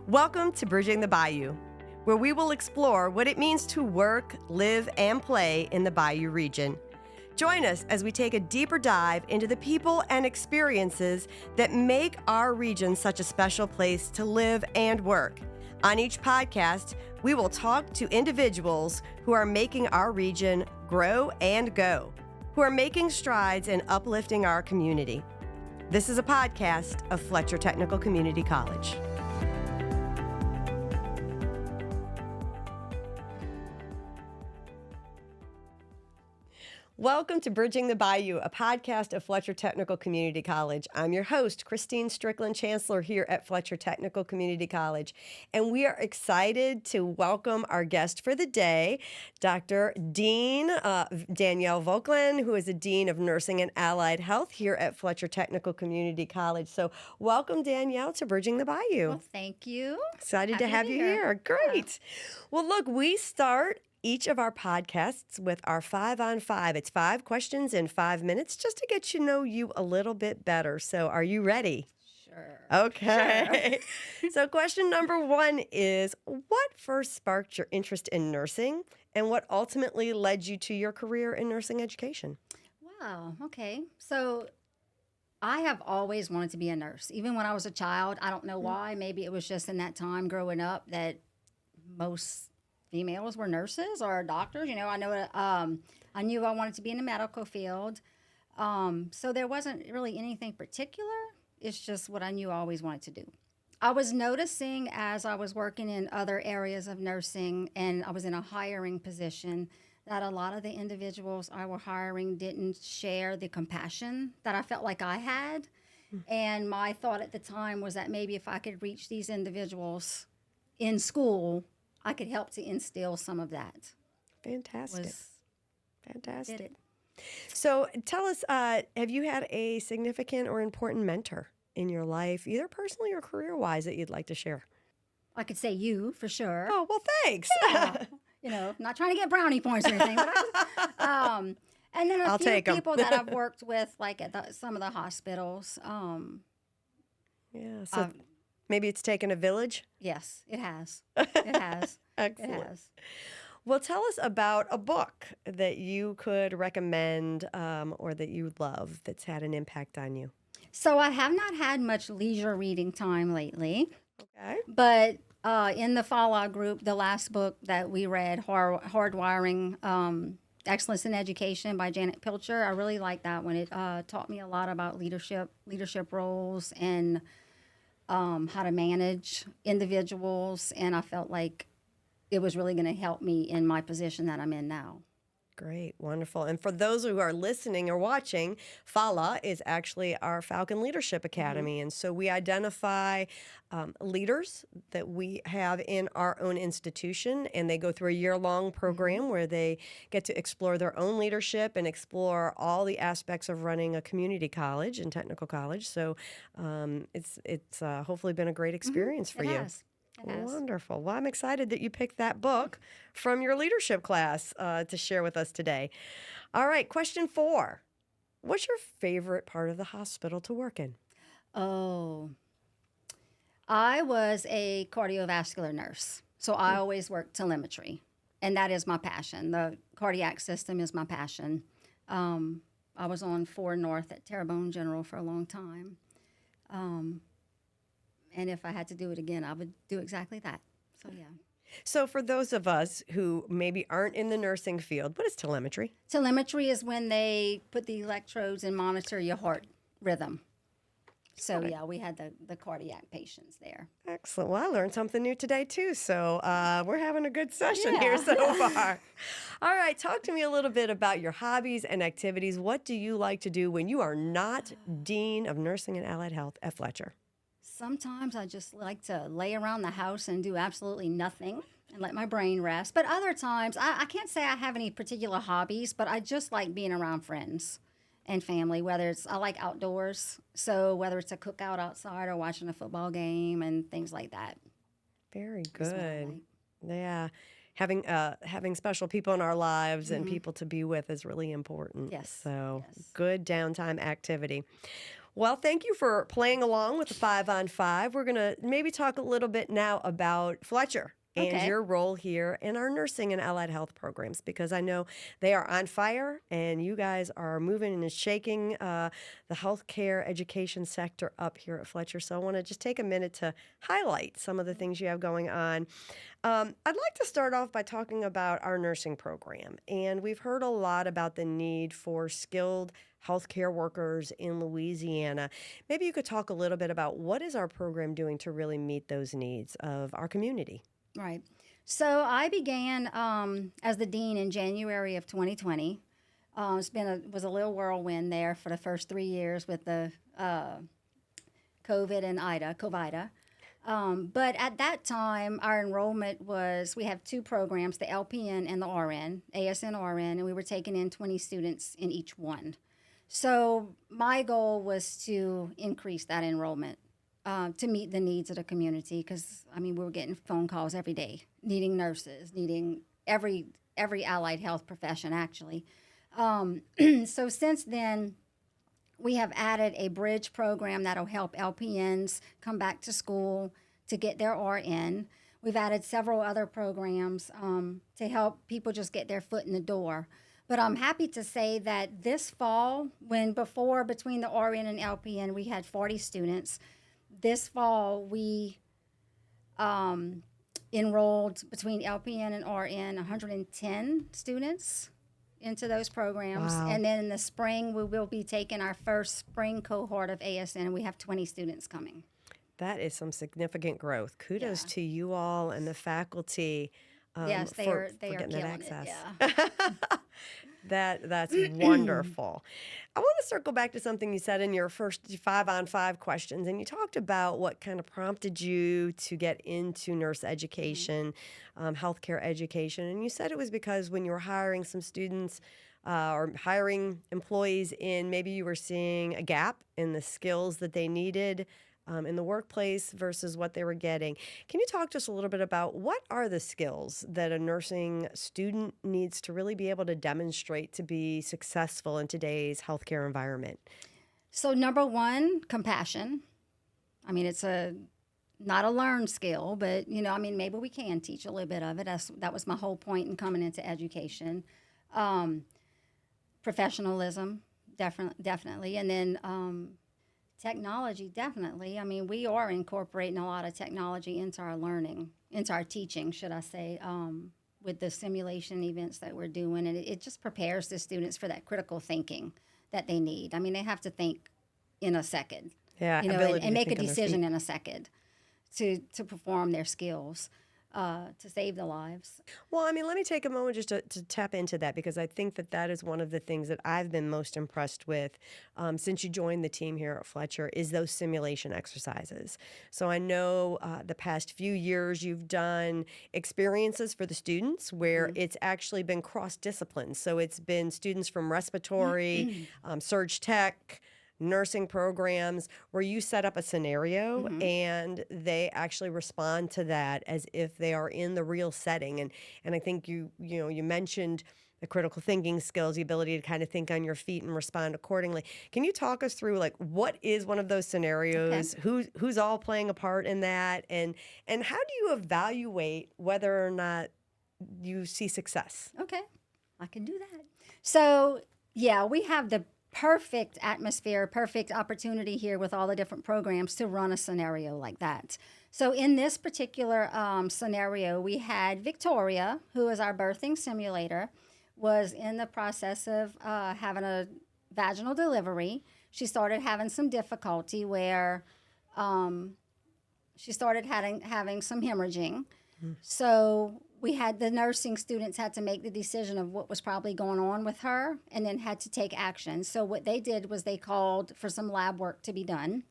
Welcome to Bridging the Bayou, where we will explore what it means to work, live, and play in the Bayou region. Join us as we take a deeper dive into the people and experiences that make our region such a special place to live and work. On each podcast, we will talk to individuals who are making our region grow and go, who are making strides in uplifting our community. This is a podcast of Fletcher Technical Community College. Welcome to Bridging the Bayou, a podcast of Fletcher Technical Community College. I'm your host, Christine Strickland, Chancellor here at Fletcher Technical Community College. And we are excited to welcome our guest for the day, Dr. Danielle Vauclin, who is the Dean of Nursing and Allied Health here at Fletcher Technical Community College. So welcome, Danielle, to Bridging the Bayou. Well, thank you. Excited to have you here. Great. Well, look, we start each of our podcasts with our 5-on-5. It's 5 questions in 5 minutes just to get to know you a little bit better. So are you ready? Sure. Okay. Sure. So question number 1 is, what first sparked your interest in nursing and what ultimately led you to your career in nursing education? Wow. Okay. So I have always wanted to be a nurse. Even when I was a child, I don't know why. Maybe it was just in that time growing up that most females were nurses or doctors. You know, I knew I wanted to be in the medical field. So there wasn't really anything particular. It's just what I knew I always wanted to do. I was noticing as I was working in other areas of nursing and I was in a hiring position that a lot of the individuals I were hiring didn't share the compassion that I felt like I had. And my thought at the time was that maybe if I could reach these individuals in school, I could help to instill some of that. Fantastic. Fantastic. Did it. So tell us, have you had a significant or important mentor in your life, either personally or career-wise, that you'd like to share? I could say you, for sure. Oh, well, thanks. Yeah. You know, not trying to get brownie points or anything. But and then a few people that I've worked with, like at some of the hospitals. Yeah, so maybe it's taken a village? Yes, it has. It has. Excellent. It has. Well, tell us about a book that you could recommend or that you love that's had an impact on you. So I have not had much leisure reading time lately. Okay. But in the Fallout group, the last book that we read, Hardwiring Excellence in Education by Janet Pilcher, I really liked that one. It taught me a lot about leadership roles and how to manage individuals, and I felt like it was really going to help me in my position that I'm in now. Great, wonderful. And for those who are listening or watching, FALA is actually our Falcon Leadership Academy. And so we identify leaders that we have in our own institution, and they go through a year-long program where they get to explore their own leadership and explore all the aspects of running a community college and technical college. So it's hopefully been a great experience for you. Has. Wonderful. Well, I'm excited that you picked that book from your leadership class to share with us today. All right, question 4. What's your favorite part of the hospital to work in? Oh, I was a cardiovascular nurse, so I always worked telemetry, and that is my passion. The cardiac system is my passion. I was on 4 North at Terrebonne General for a long time. And if I had to do it again, I would do exactly that. So, yeah. So for those of us who maybe aren't in the nursing field, what is telemetry? Telemetry is when they put the electrodes and monitor your heart rhythm. So, yeah, we had the cardiac patients there. Excellent. Well, I learned something new today, too. So we're having a good session here so far. All right. Talk to me a little bit about your hobbies and activities. What do you like to do when you are not Dean of Nursing and Allied Health at Fletcher? Sometimes I just like to lay around the house and do absolutely nothing and let my brain rest. But other times, I can't say I have any particular hobbies, but I just like being around friends and family, I like outdoors. So whether it's a cookout outside or watching a football game and things like that. Very good. Yeah. Having special people in our lives and people to be with is really important. Yes. So good downtime activity. Well, thank you for playing along with the 5 on 5. We're going to maybe talk a little bit now about Fletcher and Okay. your role here in our nursing and allied health programs, because I know they are on fire and you guys are moving and shaking the healthcare education sector up here at Fletcher. So I want to just take a minute to highlight some of the things you have going on. I'd like to start off by talking about our nursing program. And we've heard a lot about the need for skilled healthcare workers in Louisiana. Maybe you could talk a little bit about what is our program doing to really meet those needs of our community? Right. So I began as the dean in January of 2020. Was a little whirlwind there for the first 3 years with the COVID and COVID. But at that time, our enrollment we have two programs, the LPN and the RN, ASN RN, and we were taking in 20 students in each one. So my goal was to increase that enrollment to meet the needs of the community, because, we were getting phone calls every day, needing nurses, needing every allied health profession, actually. So since then, we have added a bridge program that'll help LPNs come back to school to get their RN. We've added several other programs to help people just get their foot in the door. But I'm happy to say that this fall, between the RN and LPN, we had 40 students. This fall, we enrolled between LPN and RN 110 students into those programs. Wow. And then in the spring, we will be taking our first spring cohort of ASN, and we have 20 students coming. That is some significant growth. Kudos to you all and the faculty. Yes, they for are getting that killing access. it. Yeah. That's wonderful. I want to circle back to something you said in your first 5 on 5 questions, and you talked about what kind of prompted you to get into nurse education, healthcare education, and you said it was because when you were hiring some students or hiring employees in, maybe you were seeing a gap in the skills that they needed in the workplace versus what they were getting. Can you talk to us a little bit about what are the skills that a nursing student needs to really be able to demonstrate to be successful in today's healthcare environment? So number one, compassion. It's not a learned skill, but maybe we can teach a little bit of it. That was my whole point in coming into education. Professionalism, definitely, and then technology, definitely. We are incorporating a lot of technology into our learning, into our teaching, should I say, with the simulation events that we're doing. And it just prepares the students for that critical thinking that they need. They have to think in a second, and make a decision in a second to perform their skills. To save the lives. Well, let me take a moment just to tap into that, because I think that is one of the things that I've been most impressed with since you joined the team here at Fletcher is those simulation exercises. So I know the past few years you've done experiences for the students where it's actually been cross-discipline. So it's been students from respiratory, surge tech, nursing programs where you set up a scenario and they actually respond to that as if they are in the real setting. And I think you mentioned the critical thinking skills, the ability to kind of think on your feet and respond accordingly. Can you talk us through what is one of those scenarios? Okay. Who's all playing a part in that? And how do you evaluate whether or not you see success? Okay, I can do that. So yeah, we have the perfect atmosphere, perfect opportunity here with all the different programs to run a scenario like that. So in this particular scenario, we had Victoria, who is our birthing simulator, was in the process of having a vaginal delivery. She started having some difficulty where she started having some hemorrhaging. So the nursing students had to make the decision of what was probably going on with her and then had to take action. So what they did was they called for some lab work to be done.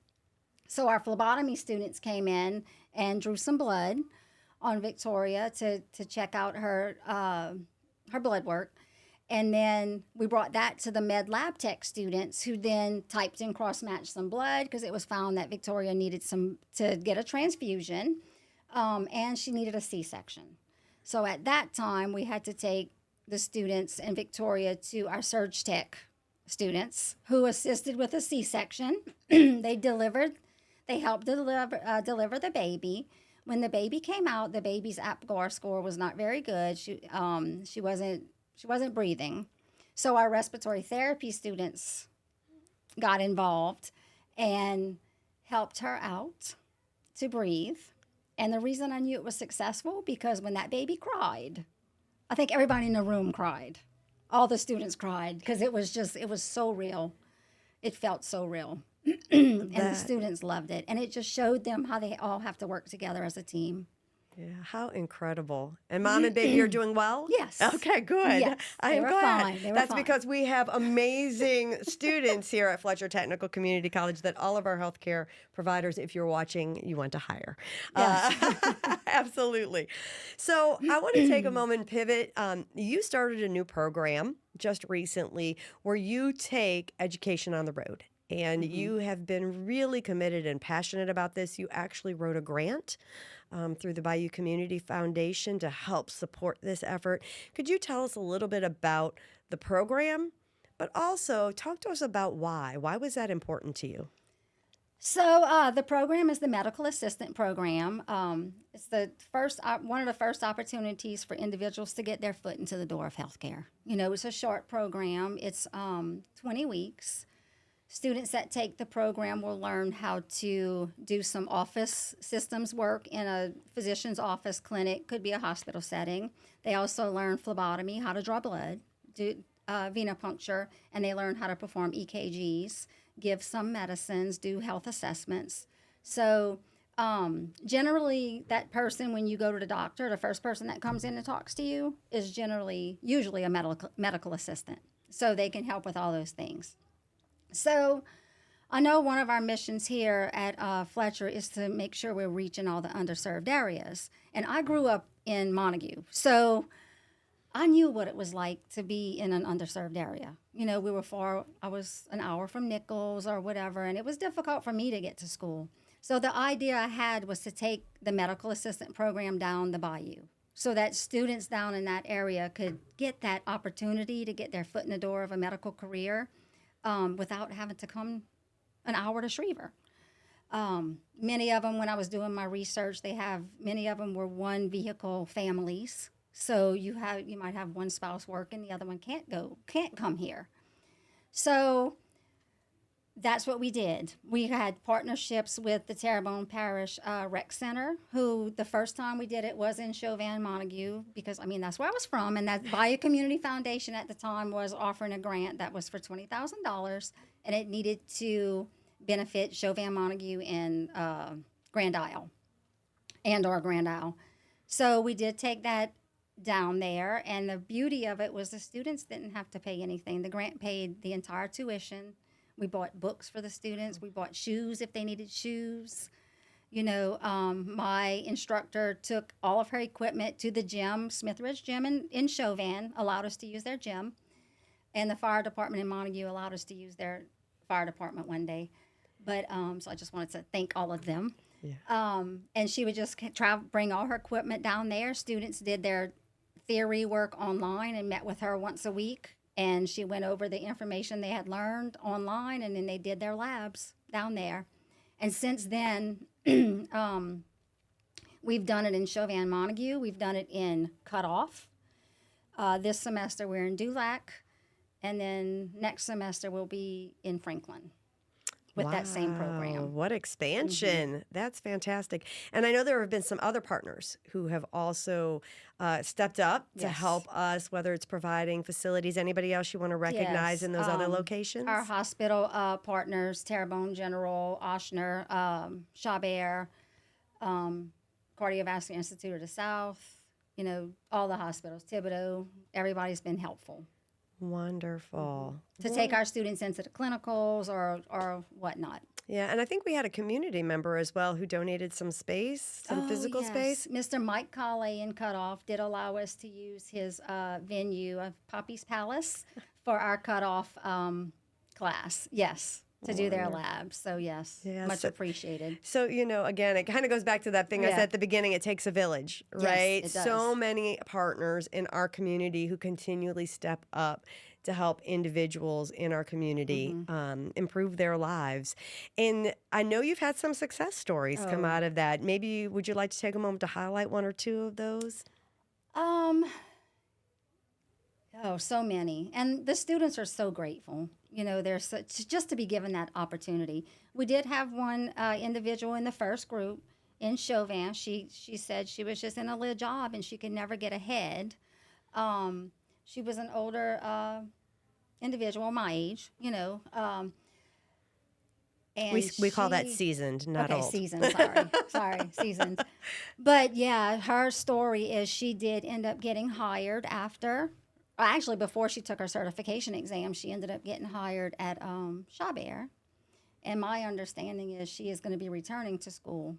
So our phlebotomy students came in and drew some blood on Victoria to check out her blood work. And then we brought that to the med lab tech students, who then typed and cross-matched some blood because it was found that Victoria needed to get a transfusion, and she needed a C-section. So at that time, we had to take the students and Victoria to our surge tech students who assisted with a C-section. They helped deliver the baby. When the baby came out, the baby's APGAR score was not very good. She wasn't breathing. So our respiratory therapy students got involved and helped her out to breathe. And the reason I knew it was successful, because when that baby cried, I think everybody in the room cried. All the students cried because it was so real. It felt so real. And the students loved it. And it just showed them how they all have to work together as a team. Yeah, how incredible. And Mom and baby are doing well? Yes. Okay, good. Yes, I am they were glad. fine. They were That's fine. because we have amazing students here at Fletcher Technical Community College that all of our healthcare providers, if you're watching, you want to hire. Yes. Absolutely. So I want to take a moment and pivot. You started a new program just recently where you take education on the road. And you have been really committed and passionate about this. You actually wrote a grant through the Bayou Community Foundation to help support this effort. Could you tell us a little bit about the program, but also talk to us about why? Why was that important to you? So the program is the medical assistant program. It's one of the first opportunities for individuals to get their foot into the door of healthcare. You know, it's a short program. It's 20 weeks. Students that take the program will learn how to do some office systems work in a physician's office, clinic, could be a hospital setting. They also learn phlebotomy, how to draw blood, do venipuncture, and they learn how to perform EKGs, give some medicines, do health assessments. So generally, that person, when you go to the doctor, the first person that comes in and talks to you is usually a medical assistant. So they can help with all those things. So I know one of our missions here at Fletcher is to make sure we're reaching all the underserved areas. And I grew up in Montague, so I knew what it was like to be in an underserved area. You know, I was an hour from Nichols or whatever, and it was difficult for me to get to school. So the idea I had was to take the medical assistant program down the bayou so that students down in that area could get that opportunity to get their foot in the door of a medical career. Without having to come an hour to Schriever. Many of them, when I was doing my research, many of them were one vehicle families. So you might have one spouse working, the other one can't come here. So that's what we did. We had partnerships with the Terrebonne Parish Rec Center, who the first time we did it was in Chauvin, Montague, because, that's where I was from. And that Bayou Community Foundation at the time was offering a grant that was for $20,000, and it needed to benefit Chauvin, Montague, and Grand Isle, or Grand Isle. So we did take that down there, and the beauty of it was the students didn't have to pay anything. The grant paid the entire tuition. We bought books for the students. We bought shoes if they needed shoes. You know, my instructor took all of her equipment to the gym, Smith Ridge Gym in Chauvin, allowed us to use their gym. And the fire department in Montague allowed us to use their fire department one day. But so I just wanted to thank all of them. Yeah. And she would just bring all her equipment down there. Students did their theory work online and met with her once a week. And she went over the information they had learned online, and then they did their labs down there. And since then, we've done it in Chauvin, Montague. We've done it in Cutoff. This semester, we're in Dulac. And then next semester, we'll be in Franklin with that same program. What expansion. That's fantastic. And I know there have been some other partners who have also stepped up to help us, whether it's providing facilities. Anybody else you want to recognize in those other locations? Our hospital partners, Terrebonne General, Ochsner, Chabert, Cardiovascular Institute of the South, all the hospitals, Thibodeau, everybody's been helpful. Wonderful. To take our students into the clinicals or whatnot. Yeah, and I think we had a community member as well who donated some space, some physical space. Mr. Mike Colley in Cutoff did allow us to use his venue of Poppy's Palace for our Cutoff class. Yes. To do their labs. So, yes, much appreciated. So, again, it kind of goes back to that thing I said at the beginning. It takes a village, right? Yes, it does. So many partners in our community who continually step up to help individuals in our community improve their lives. And I know you've had some success stories come out of that. Maybe would you like to take a moment to highlight one or two of those? So many. And the students are so grateful. You know, they're just to be given that opportunity. We did have one individual in the first group in Chauvin. She said she was just in a little job and she could never get ahead. She was an older individual, my age, you know. And We call that seasoned, not okay, old. seasoned. Sorry, seasoned. But yeah, her story is she did end up getting hired after. Actually, before she took her certification exam, she ended up getting hired at Chabert. And my understanding is she is going to be returning to school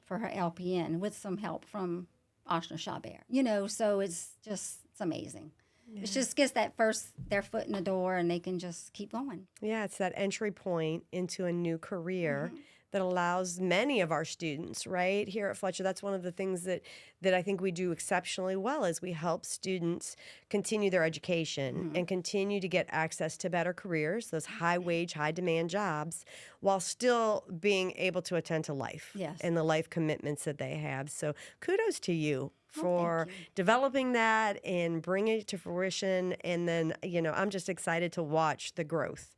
for her LPN with some help from Oshner Chabert. You know, so it's amazing. Yeah. It just gets their foot in the door and they can just keep going. Yeah, it's that entry point into a new career that allows many of our students, right, here at Fletcher. That's one of the things that I think we do exceptionally well is we help students continue their education and continue to get access to better careers, those high-wage, high-demand jobs, while still being able to attend to life and the life commitments that they have. So kudos to you for developing that and bringing it to fruition. And then, you know, I'm just excited to watch the growth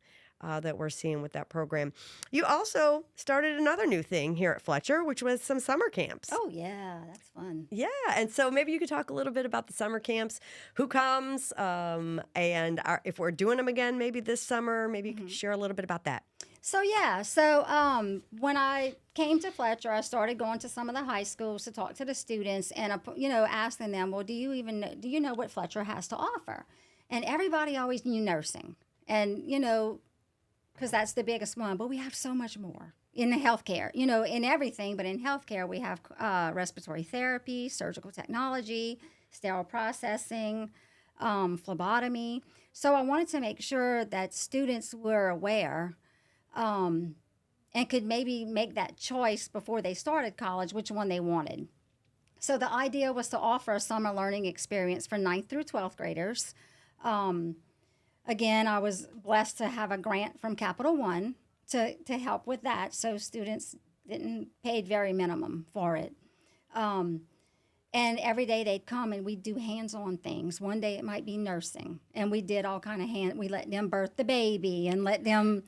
that we're seeing with that program. You also started another new thing here at Fletcher, which was some summer camps. Oh, yeah, that's fun. Yeah, and so maybe you could talk a little bit about the summer camps, who comes, and if we're doing them again maybe this summer, maybe you could share a little bit about that. So when I came to Fletcher, I started going to some of the high schools to talk to the students and, asking them, well, do you know what Fletcher has to offer? And everybody always knew nursing. And, because that's the biggest one, but we have so much more in the healthcare, in everything, but in healthcare, we have respiratory therapy, surgical technology, sterile processing, phlebotomy. So I wanted to make sure that students were aware and could maybe make that choice before they started college, which one they wanted. So the idea was to offer a summer learning experience for 9th through 12th graders. Again, I was blessed to have a grant from Capital One to help with that, so students didn't pay very minimum for it. And every day they'd come and we'd do hands-on things. One day it might be nursing, and we did all kind of we let them birth the baby and let them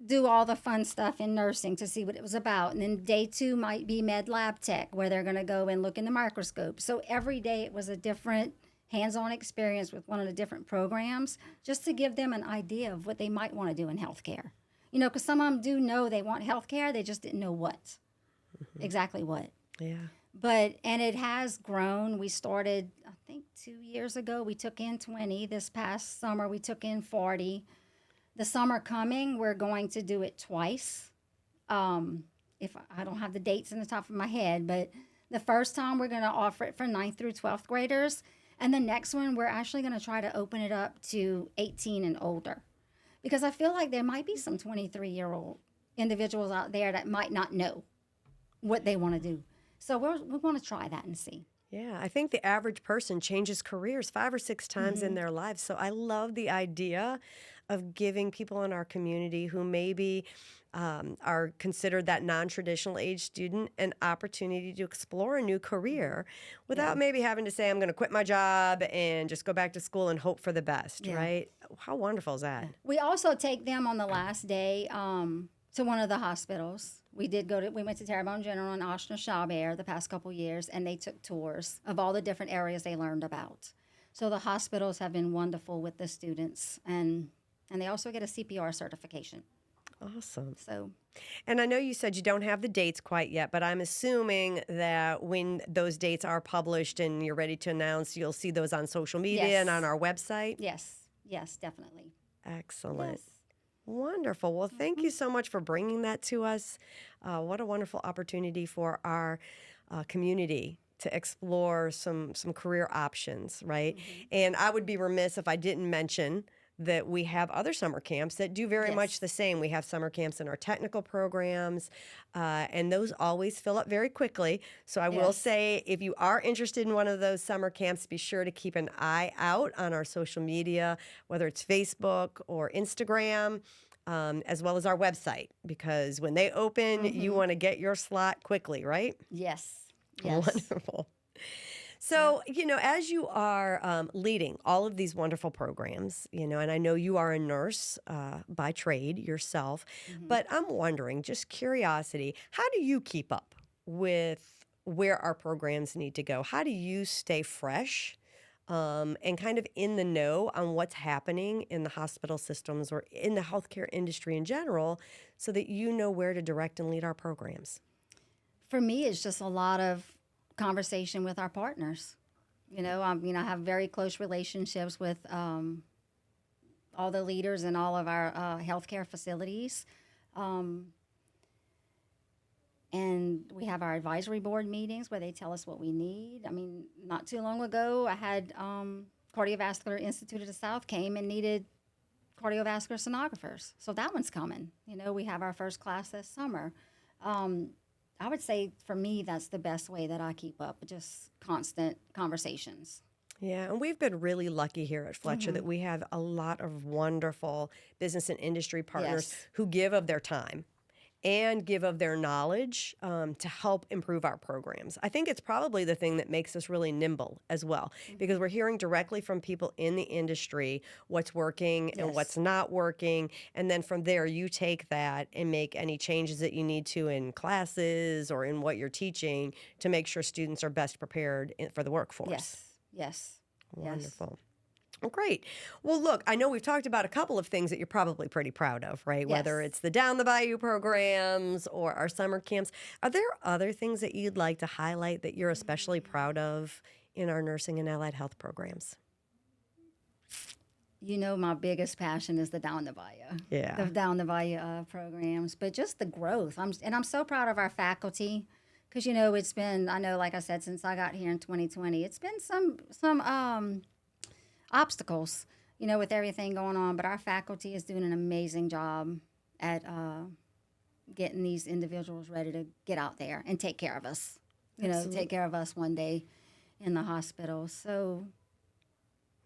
do all the fun stuff in nursing to see what it was about. And then day 2 might be med lab tech, where they're going to go and look in the microscope. So every day it was a different hands-on experience with one of the different programs, just to give them an idea of what they might want to do in healthcare. Because some of them do know they want healthcare, they just didn't know what, exactly what. Yeah. And it has grown. We started, I think 2 years ago, we took in 20. This past summer, we took in 40. The summer coming, we're going to do it twice. If I don't have the dates in the top of my head, but the first time we're going to offer it for 9th through 12th graders. And the next one, we're actually going to try to open it up to 18 and older. Because I feel like there might be some 23-year-old individuals out there that might not know what they want to do. So we want to try that and see. Yeah, I think the average person changes careers 5 or 6 times in their lives. So I love the idea of giving people in our community who maybe are considered that non-traditional age student an opportunity to explore a new career without maybe having to say, I'm going to quit my job and just go back to school and hope for the best, right? How wonderful is that? We also take them on the last day to one of the hospitals. We went to Terrebonne General and Oshner Chabert the past couple years, and they took tours of all the different areas they learned about. So the hospitals have been wonderful with the students, and they also get a CPR certification. Awesome. So, and I know you said you don't have the dates quite yet, but I'm assuming that when those dates are published and you're ready to announce, you'll see those on social media and on our website? Yes, definitely. Excellent. Yes. Wonderful. Well, thank you so much for bringing that to us. What a wonderful opportunity for our community to explore some career options, right? And I would be remiss if I didn't mention that we have other summer camps that do very much Yes. the same. We have summer camps in our technical programs, and those always fill up very quickly. So I will Yes. say, if you are interested in one of those summer camps, be sure to keep an eye out on our social media, whether it's Facebook or Instagram, as well as our website, because when they open, you want to get your slot quickly, right? Yes. Yes. Wonderful. So, as you are leading all of these wonderful programs, and I know you are a nurse by trade yourself, but I'm wondering, just curiosity, how do you keep up with where our programs need to go? How do you stay fresh and kind of in the know on what's happening in the hospital systems or in the healthcare industry in general so that you know where to direct and lead our programs? For me, it's just a lot of conversation with our partners. I have very close relationships with all the leaders in all of our healthcare facilities. And we have our advisory board meetings where they tell us what we need. I mean, not too long ago, I had Cardiovascular Institute of the South came and needed cardiovascular sonographers. So that one's coming. We have our first class this summer. I would say for me, that's the best way that I keep up, just constant conversations. Yeah, and we've been really lucky here at Fletcher that we have a lot of wonderful business and industry partners Yes. who give of their time and give of their knowledge to help improve our programs. I think it's probably the thing that makes us really nimble as well, because we're hearing directly from people in the industry what's working and Yes. what's not working. And then from there, you take that and make any changes that you need to in classes or in what you're teaching to make sure students are best prepared for the workforce. Yes. Yes. Wonderful. Well, great. Well, look, I know we've talked about a couple of things that you're probably pretty proud of, right? Whether Yes. it's the Down the Bayou programs or our summer camps. Are there other things that you'd like to highlight that you're especially proud of in our nursing and allied health programs? My biggest passion is the Down the Bayou. Yeah. The Down the Bayou programs, but just the growth. I'm so proud of our faculty because it's been, I know, like I said, since I got here in 2020, it's been some obstacles, with everything going on. But our faculty is doing an amazing job at getting these individuals ready to get out there and take care of us. Take care of us one day in the hospital. So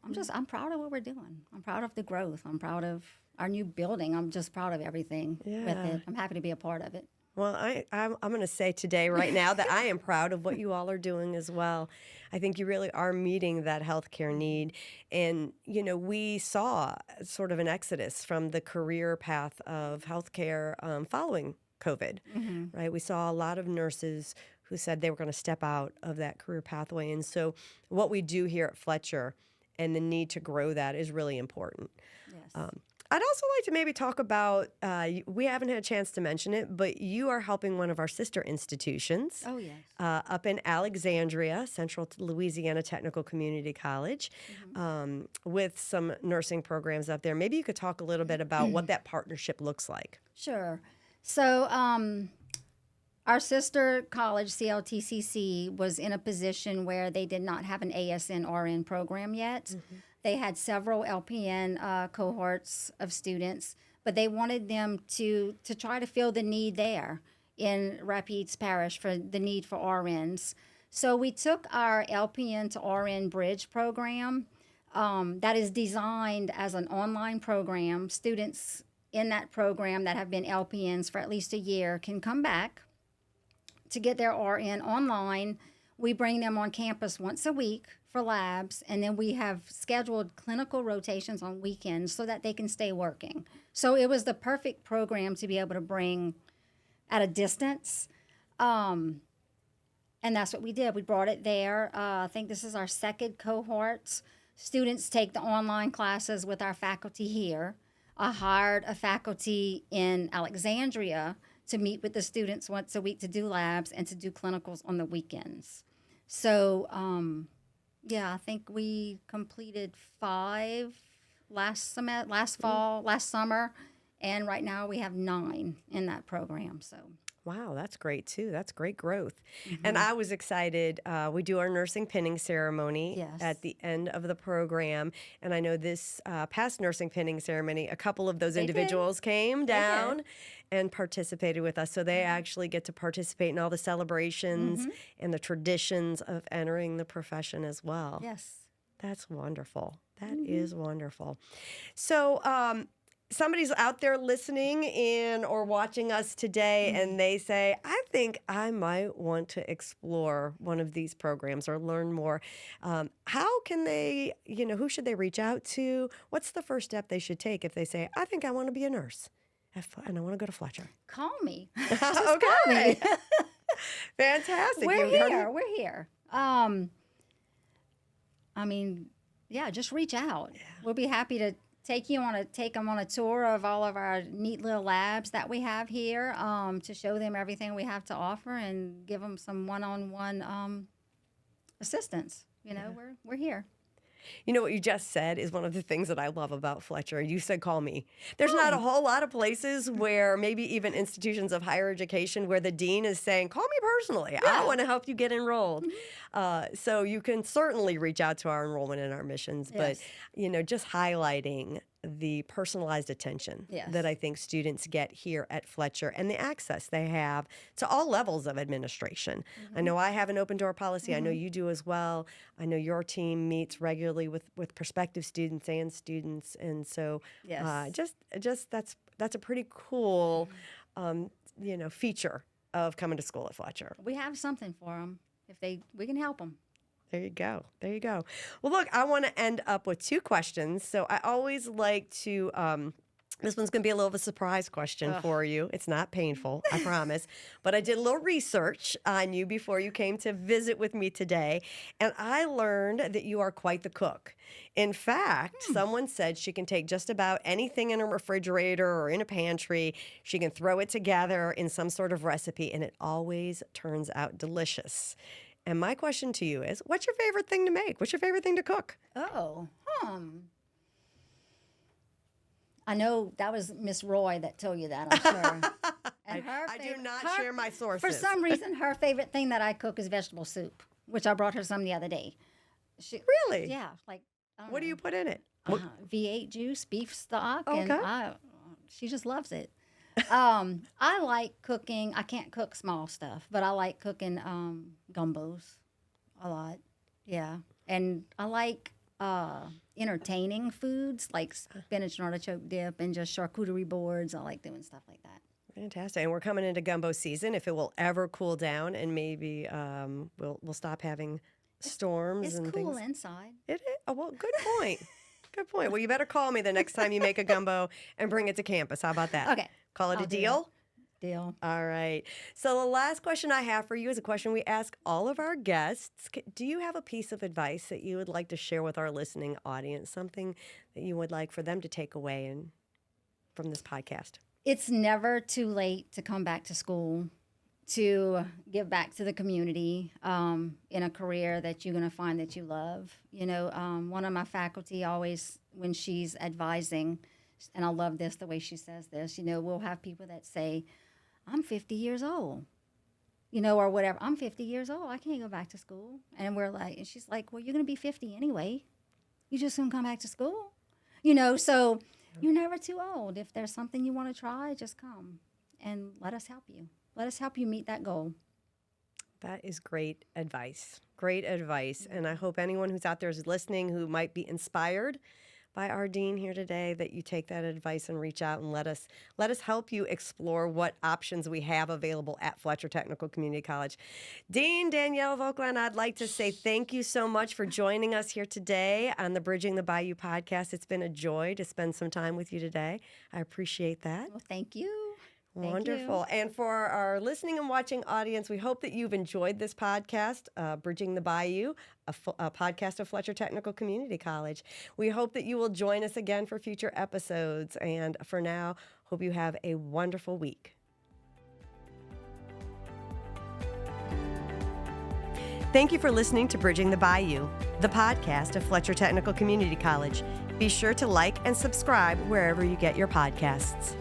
I'm proud of what we're doing. I'm proud of the growth. I'm proud of our new building. I'm just proud of everything with it. I'm happy to be a part of it. Well, I'm going to say today, right now, that I am proud of what you all are doing as well. I think you really are meeting that healthcare need. And, we saw sort of an exodus from the career path of healthcare following COVID, right? We saw a lot of nurses who said they were going to step out of that career pathway. And so what we do here at Fletcher and the need to grow that is really important. Yes. I'd also like to maybe talk about, we haven't had a chance to mention it, but you are helping one of our sister institutions Oh, yes. up in Alexandria, Central Louisiana Technical Community College, with some nursing programs up there. Maybe you could talk a little bit about what that partnership looks like. Sure. So our sister college, CLTCC, was in a position where they did not have an ASN RN program yet. They had several LPN cohorts of students, but they wanted them to try to fill the need there in Rapides Parish for the need for RNs. So we took our LPN to RN Bridge program that is designed as an online program. Students in that program that have been LPNs for at least a year can come back to get their RN online. We bring them on campus once a week for labs, and then we have scheduled clinical rotations on weekends so that they can stay working. So it was the perfect program to be able to bring at a distance. And that's what we did. We brought it there. I think this is our second cohort. Students take the online classes with our faculty here. I hired a faculty in Alexandria to meet with the students once a week to do labs and to do clinicals on the weekends. So, I think we completed 5 last summer, And right now we have 9 in that program. So. Wow, that's great too. That's great growth. And I was excited. We do our nursing pinning ceremony at the end of the program. And I know this past nursing pinning ceremony, a couple of those individuals came down and participated with us. So they actually get to participate in all the celebrations and the traditions of entering the profession as well. Yes. That's wonderful. That is wonderful. So, somebody's out there listening in or watching us today and they say, I think I might want to explore one of these programs or learn more. How can they, who should they reach out to? What's the first step they should take if they say, I think I want to be a nurse and I want to go to Fletcher? Call me. Okay. Call me. Fantastic. We're here. Just reach out. Yeah. We'll be happy to take them on a tour of all of our neat little labs that we have here, to show them everything we have to offer and give them some one-on-one assistance. We're here. You know what you just said is one of the things that I love about Fletcher. You said, call me. There's not a whole lot of places where maybe even institutions of higher education where the dean is saying, call me personally. I want to help you get enrolled. So you can certainly reach out to our enrollment and our admissions, but, just highlighting the personalized attention that I think students get here at Fletcher and the access they have to all levels of administration. I know I have an open door policy. I know you do as well. I know your team meets regularly with prospective students and students. And so just that's a pretty cool, feature of coming to school at Fletcher. We have something for them. We can help them. There you go. Well, look, I want to end up with 2 questions. So I always like to, this one's going to be a little of a surprise question for you. It's not painful, I promise. But I did a little research on you before you came to visit with me today. And I learned that you are quite the cook. In fact, someone said she can take just about anything in a refrigerator or in a pantry. She can throw it together in some sort of recipe, and it always turns out delicious. And my question to you is, what's your favorite thing to make? What's your favorite thing to cook? I know that was Miss Roy that told you that, I'm sure. And I do not share my sources. For some reason, her favorite thing that I cook is vegetable soup, which I brought her some the other day. Really? Yeah. What do you put in it? V8 juice, beef stock, and she just loves it. I like cooking. I can't cook small stuff, but I like cooking gumbos a lot. Yeah. And I like entertaining foods like spinach and artichoke dip and just charcuterie boards. I like doing stuff like that. Fantastic. And we're coming into gumbo season. If it will ever cool down and maybe we'll stop having storms and things. It's cool inside. It is? Oh, well, good point. Good point. Well, you better call me the next time you make a gumbo and bring it to campus. How about that? Okay. Call it a deal? Deal. All right. So the last question I have for you is a question we ask all of our guests. Do you have a piece of advice that you would like to share with our listening audience, something that you would like for them to take away from this podcast? It's never too late to come back to school, to give back to the community in a career that you're going to find that you love. One of my faculty always, when she's advising, and I love this, the way she says this, we'll have people that say, I'm 50 years old, or whatever. I'm 50 years old. I can't go back to school. And and she's like, well, you're going to be 50 anyway. You just going to come back to school. So you're never too old. If there's something you want to try, just come and let us help you. Let us help you meet that goal. That is great advice. Great advice. And I hope anyone who's out there is listening who might be inspired by our dean here today, that you take that advice and reach out and let us help you explore what options we have available at Fletcher Technical Community College. Dean Danielle Vauclin, I'd like to say thank you so much for joining us here today on the Bridging the Bayou podcast. It's been a joy to spend some time with you today. I appreciate that. Well, thank you. Wonderful. And for our listening and watching audience, we hope that you've enjoyed this podcast, Bridging the Bayou, a podcast of Fletcher Technical Community College. We hope that you will join us again for future episodes. And for now, hope you have a wonderful week. Thank you for listening to Bridging the Bayou, the podcast of Fletcher Technical Community College. Be sure to like and subscribe wherever you get your podcasts.